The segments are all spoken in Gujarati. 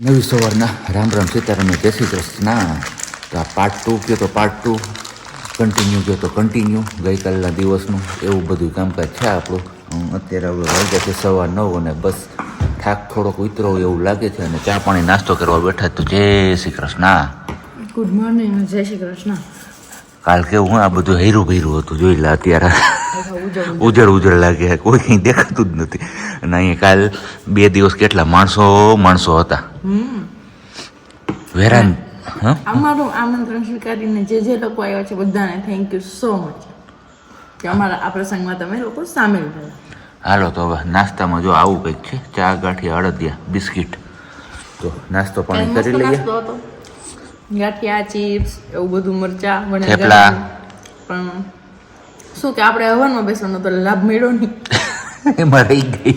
નવી સવારના રામ રામ સીતારામ જય શ્રી કૃષ્ણ. તો આ પાર્ટ 2 કહો તો પાર્ટ 2, કન્ટિન્યુ કહો તો કન્ટિન્યુ. ગઈકાલના દિવસનું એવું બધું કામકાજ છે આપણું. અત્યારે હવે વાગ્યા છે 9:15 અને બસ થાક થોડોક ઉતરો એવું લાગે છે અને ચા પાણી નાસ્તો કરવા બેઠા. તો જય શ્રી કૃષ્ણ. Good morning. જય શ્રી કૃષ્ણ. કાલ કેવું આ બધું હેરું ભેરું હતું જોઈ લે. અત્યારે ઉજળ લાગે, કોઈ કંઈ દેખાતું જ નથી. અને અહીંયા કાલ 2 દિવસ કેટલા માણસો હતા. વેરાન અમારું આમંત્રણ સ્વીકારીને જે લોકો આવ્યા છે બધાને થેન્ક યુ સો મચ કે અમારા આ પ્રસંગમાં તમે લોકો સામેલ થયા. હાલો તો હવે નાસ્તામાં જો આવું કંઈક છે, ચા ગાંઠિયા અડદિયા બિસ્કિટ. તો નાસ્તો પાણી કરી લઈએ. ગાંઠિયા, ચિપ્સ, એવું બધું, મરચા, થેપલા. પણ શું કે આપણે હવનમાં બેસવાનો તો લાભ મળ્યો નહીં. એમાં રહી ગઈ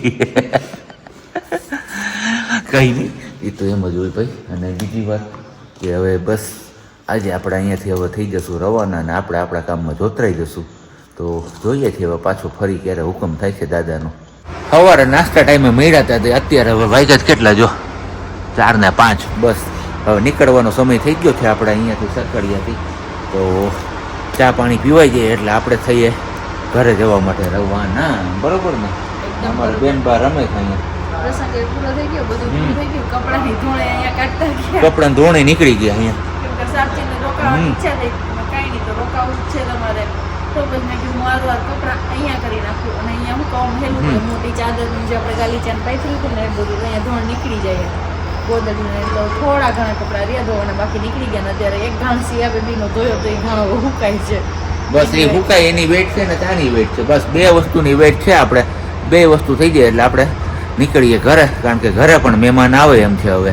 કઈ નહીં, એ તો એમ જ હોય ભાઈ. અને બીજી વાત કે હવે બસ આજે આપણે અહીંયાથી હવે થઈ જશું રવાના અને આપણે આપણા કામમાં જોતરાઈ જશું. તો જોઈએ છીએ હવે પાછો ફરી ક્યારે હુકમ થાય છે દાદાનો. સવારે નાસ્તા ટાઈમે મળ્યા હતા, અત્યારે હવે વાગ્યા જ કેટલા જો 4 ને 5. બસ હવે નીકળવાનો સમય થઈ ગયો છે આપણે અહીંયાથી સરકડિયાથી. તો ચા પાણી પીવાઈ જાય એટલે આપણે થઈએ ઘરે જવા માટે રવાના. બરોબર ને? અમારે બેન બા રમે છે અહીંયા. પ્રસંગ પૂરો થઈ ગયો, બધું પૂરું થઈ ગયું. કપડાની ધોળે અહીંયા કાઢતા ગયા. કપડાં ધોણે નીકળી ગયા અહીંયા. કેમ કે સાબજીને રોકાવાની ઈચ્છા થઈ, કાંઈ નહીં તો રોકાવું જ છે તમારે. તો પછી મેં કીધું મારું આ કપડાં અહીંયા કરી નાખું અને અહીંયા હું કહું હેલું મોટી ચાદરનું જે આપણે ગાલીચાને પાથર્યું હતું ને એ બધું અહીંયા ધોણ નીકળી જાય ગોદડીને. તો થોડા ઘણા કપડાં રહ્યા ધોવાના બાકી નીકળી ગયા ને અત્યારે એક ઘાણ સિયા બેબીનો ધોયો તો એ ઘાણો હુકાય છે. બસ એ હુકાય એની વેટ છે ને ચાની વેટ છે. બસ 2 વસ્તુની વેટ છે. આપણે 2 વસ્તુ થઈ જાય એટલે આપણે નીકળીએ ઘરે, કારણ કે ઘરે પણ મહેમાન આવે એમ છે હવે.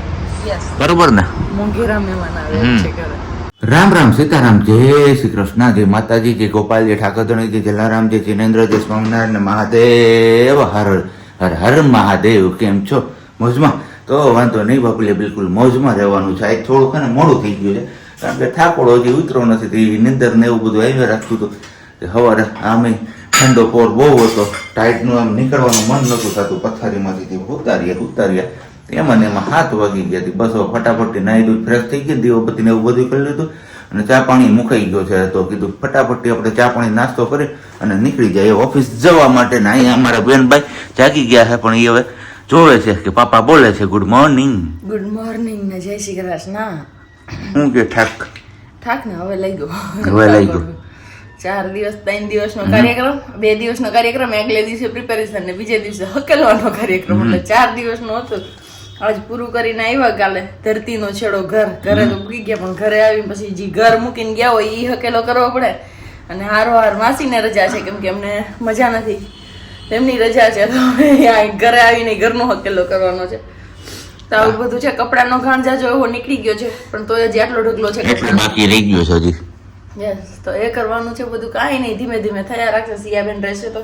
બરોબર ને? મોંઘેરા મહેમાન આવે છે ઘરે. રામ રામ સીતારામ, જય શ્રી કૃષ્ણ, જય માતાજી, જય ગોપાલજી, ઠાકોરધણીજી, જલારામજી, જિનેન્દ્રજી, સ્વામિનારાયણ, મહાદેવ, હર હર હર મહાદેવ. કેમ છો? મોજમાં? તો વાંધો નહીં બાપુલે, બિલકુલ મોજમાં રહેવાનું છે. આજ થોડુંક ને મોડું થઈ ગયું છે, કારણ કે ઠાકોરો હજી ઉતરો નથી. નિંદર ને એવું બધું આવ્યા રાખતું હતું. સવારે આમે ઠંડો પોર બહુ હતો, ટાઈટનું આમ નીકળવાનું મન નહોતું થતું. પથારીમાંથી ઉતાર્યા એમાં 7 વાગી ગયા હતી. બસ ફટાફટથી નાહી દૂધ ફ્રેશ થઈ ગઈ, દીવાબત્તી ને એવું બધું કરી લીધું અને ચા પાણી મુકાઈ ગયો છે. તો કીધું ફટાફટથી આપણે ચા પાણી નાસ્તો કરી અને નીકળી જાય ઓફિસ જવા માટે. ને અહીંયા અમારા બેનભાઈ જાગી ગયા છે, પણ એ હવે જોવે છે કે પાપા બોલે છે ગુડ મોર્નિંગ. ગુડ મોર્નિંગ ને જય શ્રી કૃષ્ણ. હું કે ઠાક ને હવે લઈ ગયો 4 દિવસ 3 દિવસનો કાર્યક્રમ, 2 દિવસનો કાર્યક્રમ, આગલે દિવસે પ્રિપેરેશન ને બીજે દિવસે હકેલવાનો કાર્યક્રમ. એટલે 4 દિવસનો હતો. આજ પૂરું કરીને આવ્યા. કાલે ધરતીનો છેડો ઘરે તો પૂરી ગયા, પણ ઘરે આવી પછી જે ઘર મૂકીને ગયા હોય એ હકેલો કરવો પડે. અને હારોહાર માસીને રજા છે, કેમ કે અમને મજા નથી, તેમની રજા છે. તો ઘરે આવીને ઘરનો હકેલો કરવાનો છે. તો આવું બધું છે. કપડાનો ગાંજાજો એવો નીકળી ગયો છે, પણ તો હજી આટલો ઢગલો છે બાકી રહી ગયો છે હજી. યસ, તો એ કરવાનું છે બધું. કાંઈ નહીં, ધીમે ધીમે થયા રાખશે. સિયાબેન રહેશે તો,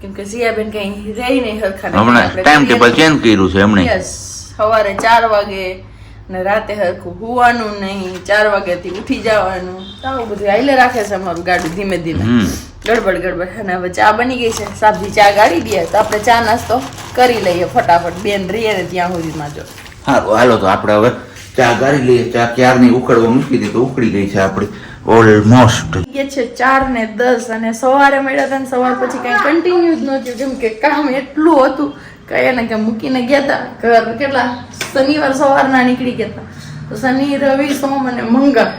કેમ કે સિયાબેન કઈ રહી નહીં હરખા. હમણાં ટાઈમ ટેબલ ચેન્જ કર્યું છે એમણે. યસ, સવારે 4 વાગે ને રાતે હરખું હુવાનું નહીં, 4 વાગ્યાથી ઉઠી જવાનું. આવું બધું હાઈલે રાખે છે અમારું ગાડું ધીમે ધીમે. ગડબડ. અને હવે ચા બની ગઈ છે, સાબજી ચા ગાળી દે તો આપણે ચા નાસ્તો કરી લઈએ ફટાફટ. બેન રહીએ ને ત્યાં સુધીમાં જો. સારું, હાલો તો આપણે હવે ચા ગાળી લઈએ. ચા ક્યારની ઉકળવા મૂકી દીધી તો ઉકળી ગઈ છે આપણી ઓલમોસ્ટ. એ છે 4:10 અને સવારે મળ્યા હતા ને સવાર પછી કઈ કન્ટિન્યુ જ નહોતું, કેમ કે કામ એટલું હતું કયા ને કે મૂકીને ગયા હતા. ઘર કેટલા શનિવાર સવારના નીકળી ગયા હતા. તો શનિ, રવિ, સોમ અને મંગળ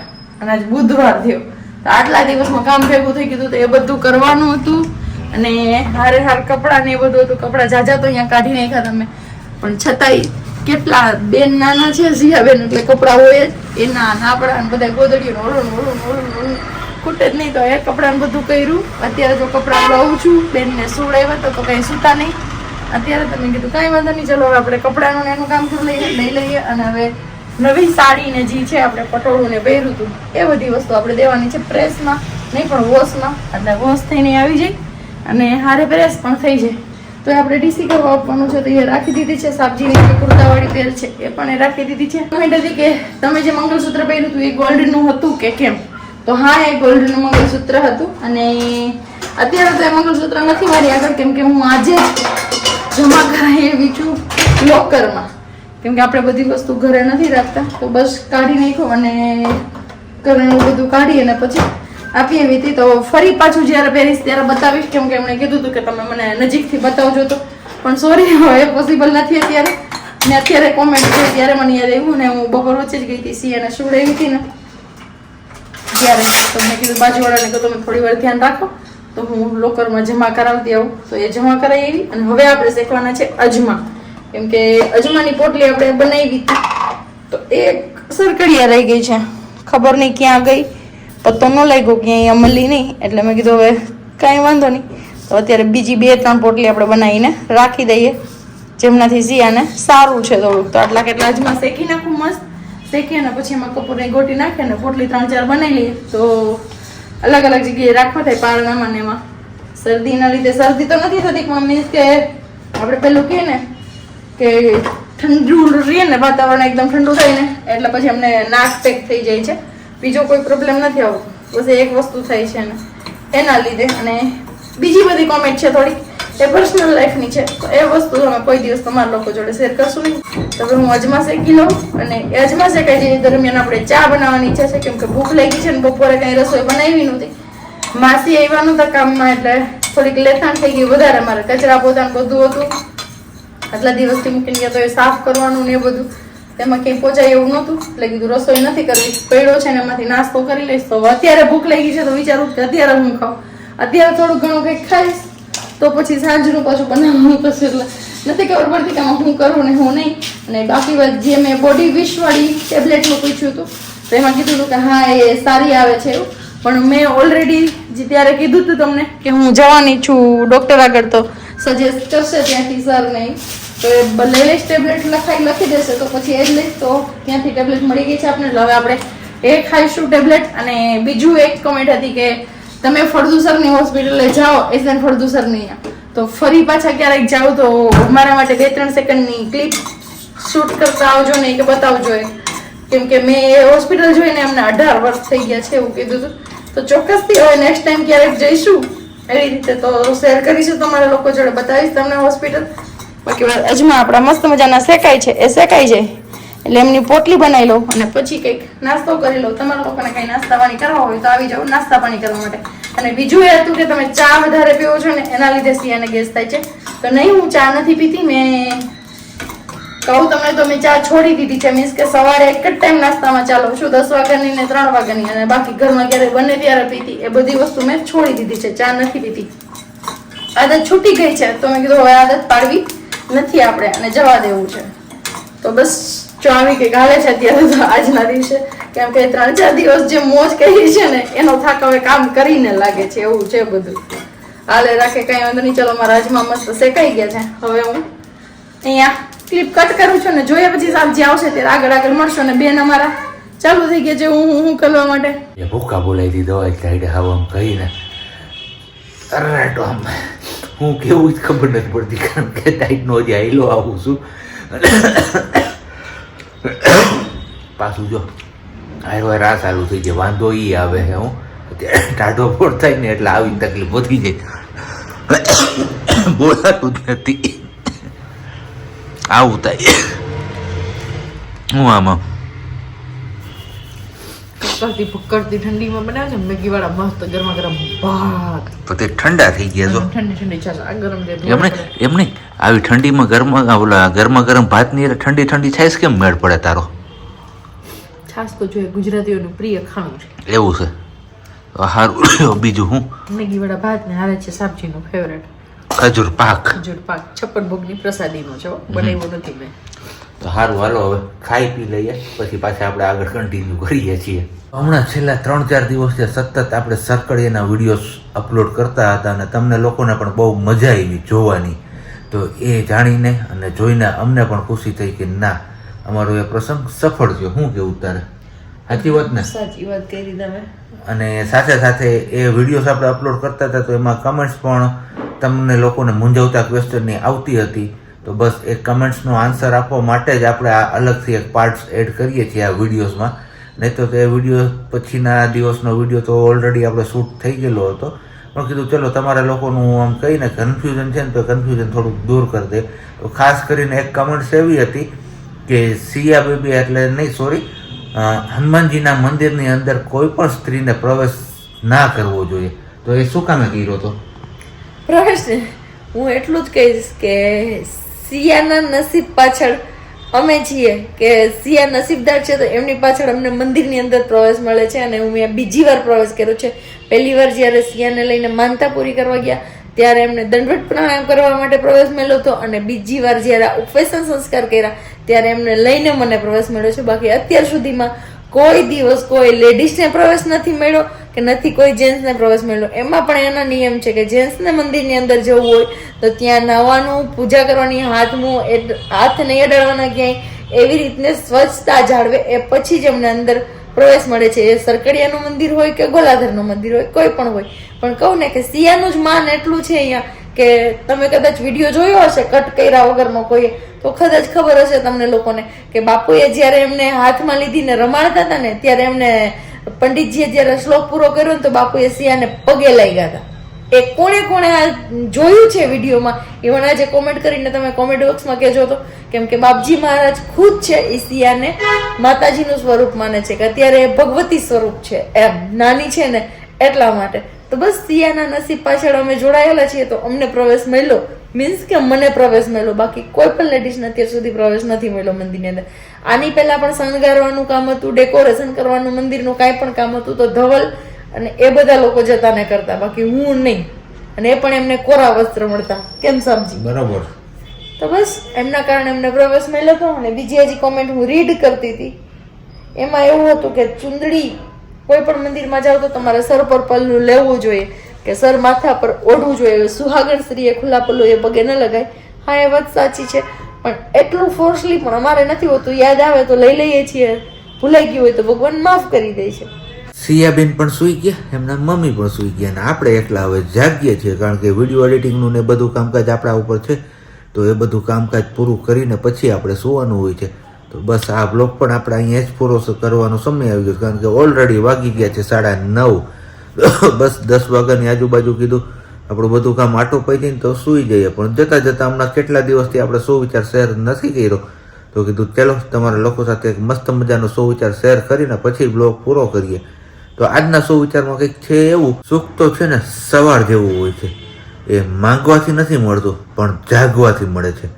અને આજ બુધવાર થયો. તો આટલા દિવસમાં કામ ભેગું થઈ ગયું. તો એ બધું કરવાનું હતું અને હારે કપડાં ને એ બધું હતું. કપડાં જાજા તો અહીંયા કાઢી નાખ્યા તમે, પણ છતાંય કેટલા બેન નાના છે સિયાબેન, એટલે કપડાં હોય જ એના આપણા બધા ગોદડીઓ ઓળું ખૂટે જ નહીં. તો એ કપડાને બધું કર્યું. અત્યારે જો કપડાં લઉં છું, બેનને સુવડાવ્યા તો કંઈ સૂતા નહીં. અત્યારે તમે કીધું કાંઈ વાંધો નહીં, ચલો હવે આપણે કપડાનું એનું કામ લઈ લઈએ. અને હવે નવી સાડીને જે છે આપણે પટોળું ને પહેર્યું હતું એ બધી વસ્તુ આપણે દેવાની છે પ્રેસમાં, નહીં પણ વોશમાં. એટલે વોશ થઈને આવી જાય અને હારે પ્રેસ પણ થઈ જાય. તો આપણે ડીસી કરવા આપવાનું છે, તો એ રાખી દીધી છે. સાબજીની જે કુર્તાવાળી પહેર છે એ પણ એ રાખી દીધી છે. કમેન્ટ હતી કે તમે જે મંગળસૂત્ર પહેર્યું હતું એ ગોલ્ડનું હતું કે કેમ? તો હા, એ ગોલ્ડનું મંગળસૂત્ર હતું. અને અત્યારે તો એ મંગળસૂત્ર નથી મારી આગળ, કેમ કે હું આજે જમા કરાવી છું લોકરમાં. કેમ કે આપણે બધી વસ્તુ ઘરે નથી રાખતા, તો બસ કાઢી નાખ્યું અને ઘરેનું બધું કાઢી અને પછી આપી એવી હતી. તો ફરી પાછું જ્યારે પહેરીશ ત્યારે બતાવીશ, કેમ કે એમણે કીધું હતું કે તમે મને નજીકથી બતાવજો, તો પણ સોરી હવે પોસિબલ નથી અત્યારે. ને અત્યારે કોમેન્ટ છે ત્યારે મને યાદ આવ્યું ને હું બપોર વચ્ચે જ ગઈ હતી સિયાને સુવડાવી હતી ને ત્યારે, તો મેં કીધું બાજુવાળાને કે તમે થોડી વાર ધ્યાન રાખો તો હું લોકરમાં જમા કરાવતી આવું. તો એ જમા કરાવી આવી અને હવે આપણે શેકવાના છે અજમા, કેમ કે અજમાની પોટલી આપણે બનાવી હતી તો એક સરકડિયા રહી ગઈ છે, ખબર નહીં ક્યાં ગઈ, પત્તો ન લાગ્યો કે અહીંયા મળી નહીં, એટલે મેં કીધું હવે કાંઈ વાંધો નહીં. તો અત્યારે બીજી 2-3 પોટલી આપણે બનાવીને રાખી દઈએ, જેમનાથી સિયાને સારું છે થોડુંક. તો આટલા કેટલા અજમા શેકી નાખું મસ્ત, શેકી અને પછી એમાં કપૂરની ગોટી નાખીએ ને પોટલી 3-4 બનાવી લઈએ તો અલગ અલગ જગ્યાએ રાખવા થાય પારણામાં ને એમાં. શરદીના લીધે શરદી તો નથી થતી, પણ મીન્સ કે આપણે પેલું કહીએ ને કે ઠંડુ રહીએ ને વાતાવરણ એકદમ ઠંડુ થાય ને એટલે પછી અમને નાક પેક થઈ જાય છે, બીજો કોઈ પ્રોબ્લેમ નથી આવતો, બસ એક વસ્તુ થાય છે ને એના લીધે. અને બીજી બધી કોમેન્ટ છે થોડી એ પર્સનલ લાઈફની છે, તો એ વસ્તુ અમે કોઈ દિવસ તમારા લોકો જોડે શેર કરશું નહીં. તો હવે હું અજમા શેકી લઉં અને એ અજમા શેકાઈ જાય દરમિયાન આપણે ચા બનાવવાની ઈચ્છા છે, કેમ કે ભૂખ લાગી છે ને બપોરે કંઈ રસોઈ બનાવી નહોતી, માસી આવ્યા નહોતા કામમાં એટલે થોડીક લેથાણ થઈ ગઈ વધારે. મારે કચરા પોતાનું બધું હતું, આટલા દિવસથી મૂકીને ગયા તો એ સાફ કરવાનું ને એ બધું, તેમાં કંઈ પહોંચાય એવું નહોતું, એટલે કીધું રસોઈ નથી કરવી, પડ્યો છે ને એમાંથી નાસ્તો કરી લઈશ. તો અત્યારે ભૂખ લાગી છે તો વિચારું કે અત્યારે હું ખાઉં, અત્યારે થોડું ઘણું કંઈક ખાઈશ તો પછી સાંજનું પાછું બનાવવાનું પછી એટલે નથી ખબર પડતી કે આમાં હું કરું ને હું નહીં. અને બાકી વાત જે મેં બોડી વિશ વાળી ટેબ્લેટનું પૂછ્યું હતું તો એમાં કીધું હતું કે હા એ સારી આવે છે એવું, પણ મેં ઓલરેડી જે ત્યારે કીધું હતું તમને કે હું જવાની છું ડૉક્ટર આગળ, તો સજેસ્ટ કરશે ત્યાંથી સર નહીં તો એ લઈ લઈશ ટેબ્લેટ લખી દેશે તો પછી એ જ લઈશ. તો ત્યાંથી ટેબ્લેટ મળી ગઈ છે આપણે, એટલે હવે આપણે એ ખાઈશું ટેબ્લેટ. અને બીજું એક કમેન્ટ હતી કે તમે ફળદુસરની હોસ્પિટલે જાઓ એસએન ફળદુસરની, તો ફરી પાછા ક્યારેક જાઓ તો મારા માટે 2-3 સેકન્ડની ક્લિપ શૂટ કરતા આવજો ને કે બતાવજો એ, કેમ કે મેં એ હોસ્પિટલ જોઈને અમને 18 વર્ષ થઈ ગયા છે એવું કીધું હતું. તો ચોક્કસથી હવે નેક્સ્ટ ટાઈમ ક્યારેક જઈશું એવી રીતે તો શેર કરીશું તમારા લોકો જોડે, બતાવીશ તમને હોસ્પિટલ. બાકી અજમા આપણા મસ્ત મજાના શેકાય છે, એ શેકાઈ જાય એટલે એમની પોટલી બનાવી લઉં અને પછી કંઈક નાસ્તો કરી લઉં. તમારા લોકોને કંઈ નાસ્તા પાણી કરવા હોય તો આવી જાઓ નાસ્તા પાણી કરવા માટે. અને બીજું એ હતું કે તમે ચા વધારે પીવો છો ને એના લીધે સિયાને ગેસ થાય છે, તો નહીં હું ચા નથી પીતી, મેં કહું તમને તો મેં ચા છોડી દીધી છે, મીન્સ કે સવારે એક જ ટાઈમ નાસ્તામાં ચા લઉં છું 10 વાગ્યાની ને 3 વાગ્યાની, અને બાકી ઘરમાં ક્યારે બને ત્યારે પીતી, એ બધી વસ્તુ મેં છોડી દીધી છે, ચા નથી પીતી, આદત છૂટી ગઈ છે. તો મેં કીધું હવે આદત પાડવી નથી આપણે અને જવા દેવું છે. તો બસ જો આવી કંઈક હાલે છે અત્યારે તો આજના દિવસે, કેમ કે 3-4 દિવસ જે મોજ કરી છે ને એનો થાક હવે કામ કરીને લાગે છે, એવું છે બધું. હાલે રાખે કઈ વાંધો નહીં. ચલો મારા અજમા મસ્ત શેકાઈ ગયા છે, હવે હું અહીંયા ક્લિપ કટ કરું છું ને જોઈએ પછી સબ્જી આવશે ત્યારે આગળ મળશો. ને બેન અમારા ચાલુ થઈ ગયા છે હું કરવા માટે, એ ભૂકા બોલાવી દીધો સાઈડે હવામાં કહીને અરે તો આમ હું કેવું જ ખબર નથી પડતી, કારણ કે ટાઈટનો હજી આયલો આવું છું પાછું જો આયરો રાહ ચાલુ થઈ જાય, વાંધો ઈ આવે છે. હું અત્યારે ટાઢો ફોડ થાય ને એટલે આવી તકલીફ વધી જાય, બોલાતું જ નથી, આવું થાય. હું આમાં ભક્કરતી ઠંડીમાં બનાવે છે મેગી વાળા મસ્ત ગરમા ગરમ ભાત, તો તે ઠંડા થઈ ગયા જો ઠંડી ચાલો આ ગરમ દે એમ નહીં આવી ઠંડીમાં ગરમા ગરમ ભાત ની ઠંડી ઠંડી છાશ કેમ મેળ પડે તારો? છાશ તો જોઈએ ગુજરાતીઓનું પ્રિય ખાણું છે, એવું છે સારું. બીજું હું મેગી વાળા ભાત ને હારે છે સબ્જીનું ફેવરેટ ખજૂર પાક 56 ભોગની પ્રસાદીનો છે, બનાવ્યો નથી મેં. તો સારું હાલો હવે ખાઈ પી લઈએ પછી પાછા આપણે આગળ કન્ટિન્યુ કરીએ છીએ. હમણાં છેલ્લા 3-4 દિવસથી સતત આપણે સરકડીના વિડીયોઝ અપલોડ કરતા હતા અને તમને લોકોને પણ બહુ મજા આવી જોવાની, તો એ જાણીને અને જોઈને અમને પણ ખુશી થઈ કે ના અમારો એ પ્રસંગ સફળ થયો. શું કેવું તારે? સાચી વાત ને? સાચી વાત કરી તમે. અને સાથે સાથે એ વિડીયોઝ આપણે અપલોડ કરતા હતા તો એમાં કમેન્ટ્સ પણ તમને લોકોને મૂંઝવતા ક્વેશ્ચનની આવતી હતી, તો બસ એ કમેન્ટ્સનો આન્સર આપવા માટે જ આપણે આ અલગથી એક પાર્ટ્સ એડ કરીએ છીએ આ વિડીયોઝમાં. નહીં તો તે વિડીયો પછીના દિવસનો વિડીયો તો ઓલરેડી આપણે શૂટ થઈ ગયેલો હતો, પણ કીધું ચલો તમારા લોકોનું આમ કહીને કન્ફ્યુઝન છે ને તો કન્ફ્યુઝન થોડુંક દૂર કરી દે. તો ખાસ કરીને એક કમેન્ટ્સ એવી હતી કે સિયા બેબી એટલે નહીં સોરી હનુમાનજીના મંદિરની અંદર કોઈ પણ સ્ત્રીને પ્રવેશ ના કરવો જોઈએ, તો એ શું કામે કર્યો હતો? પ્રવેશ હું એટલું જ કહીશ કે સિયાના નસીબ પાછળ અમે છીએ, કે સિયા નસીબદાર છે તો એમની પાછળ અમને મંદિરની અંદર પ્રવેશ મળે છે. અને હું અહીંયા બીજી વાર પ્રવેશ કર્યો છે. પહેલી વાર જ્યારે સિયાને લઈને માનતા પૂરી કરવા ગયા ત્યારે એમને દંડવત પ્રાણાયામ કરવા માટે પ્રવેશ મળ્યો હતો, અને બીજી વાર જ્યારે ઉપવેશન સંસ્કાર કર્યા ત્યારે એમને લઈને મને પ્રવેશ મળ્યો છે. બાકી અત્યાર સુધીમાં કોઈ દિવસ કોઈ લેડીઝને પ્રવેશ નથી મળ્યો કે નથી કોઈ જેન્ટ્સને પ્રવેશ મળ્યો. એમાં પણ એના નિયમ છે કે જેન્ટ્સને મંદિરની અંદર જવું હોય તો ત્યાં નાવાનું, પૂજા કરવાની, હાથ નહીં અડાડવાના ક્યાંય, એવી રીતને સ્વચ્છતા જાળવે એ પછી જ એમને અંદર પ્રવેશ મળે છે. એ સરકડિયાનું મંદિર હોય કે ગોલાધરનું મંદિર હોય, કોઈ પણ હોય. પણ કહું ને કે સિયાનું જ માન એટલું છે અહીંયા કે તમે કદાચ વિડીયો જોયો હશે કટ કર્યા વગરનો કોઈ, તો કદાચ ખબર હશે તમને લોકોને કે બાપુએ જ્યારે એમને હાથમાં લીધીને રમાડતા હતા ને ત્યારે એમને પંડિતજીએ જ્યારે શ્લોક પૂરો કર્યો ને તો બાપુએ સિયાને પગે લાગ્યા હતા. એ કોણે કોણે આ જોયું છે વિડીયોમાં એ મને આજે કોમેન્ટ કરીને તમે કોમેન્ટ બોક્સમાં કહેજો તો, કેમ કે બાપજી મહારાજ ખુદ છે એ સિયાને માતાજીનું સ્વરૂપ માને છે કે અત્યારે ભગવતી સ્વરૂપ છે, એમ નાની છે ને એટલા માટે. તો બસ સિયાના નસીબ પાછળ અમે જોડાયેલા છીએ તો અમને પ્રવેશ મળ્યો, મીન્સ કે મને પ્રવેશ મળ્યો. બાકી કોઈ પણ લેડીઝને અત્યાર સુધી પ્રવેશ નથી મળ્યો મંદિરની અંદર. આની પહેલા પણ શણગારવાનું કામ હતું, ડેકોરેશન કરવાનું, મંદિરનું કાંઈ પણ કામ હતું તો ધવલ અને એ બધા લોકો જતા ને કરતા, બાકી હું નહીં. અને એ પણ એમને કોરા વસ્ત્ર મળતા, કેમ સમજી? બરાબર. તો બસ એમના કારણે એમને પ્રવેશ મળ્યો હતો. અને બીજી હજી કોમેન્ટ હું રીડ કરતી હતી, એમાં એવું હતું કે ચુંદડી કોઈ પણ મંદિરમાં જાવ તો તમારે સર પર પલ્લું લેવું જોઈએ, કે સર માથા પર ઓઢવું જોઈએ. સુહાગણ સ્ત્રીએ ખુલ્લા પલ્લુ એ પગે ન લગાય. હા, એ વાત સાચી છે, પણ એટલું ફોર્સલી પણ અમારે નથી હોતું. યાદ આવે તો લઈ લઈએ છીએ, ભૂલાઈ ગયું હોય તો ભગવાન માફ કરી દે છે. સિયાબેન પણ સૂઈ ગયા, એમના મમ્મી પણ સૂઈ ગયા, અને આપણે એકલા હવે જાગીએ છીએ કારણ કે વિડીયો એડિટિંગનું ને બધું કામકાજ આપણા ઉપર છે. તો એ બધું કામકાજ પૂરું કરીને પછી આપણે સૂવાનું હોય છે. તો બસ આ બ્લોગ પણ આપણે અહીંયા જ પૂરો કરવાનો સમય આવી ગયો, કારણ કે ઓલરેડી વાગી ગયા છે 9:30. બસ 10 વાગ્યાની આજુબાજુ કીધું આપણું બધું કામ આટો પડી તો સૂઈ જઈએ. પણ જતાં જતાં હમણાં કેટલા દિવસથી આપણે સુવિચાર શેર નથી કર્યો, તો કીધું ચાલો તમારા લોકો સાથે એક મસ્ત મજાનો સુવિચાર શેર કરીને પછી બ્લોગ પૂરો કરીએ. તો આજના સુવિચારમાં કંઈક છે એવું, સુખ તો છે ને સવાર જેવું હોય છે, એ માંગવાથી નથી મળતું પણ જાગવાથી મળે છે.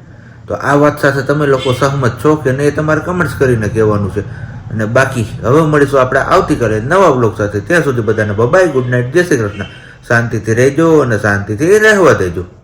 તો આ વાત સાથે તમે લોકો સહમત છો કે નહીં, તમારે કમેન્ટ્સ કરીને કહેવાનું છે. અને બાકી હવે મળીશું આપણે આવતીકાલે નવા બ્લોગ સાથે. ત્યાં સુધી બધાને બાય, ગુડ નાઇટ, જય શ્રી કૃષ્ણ. શાંતિથી રહેજો અને શાંતિથી રહેવા દેજો.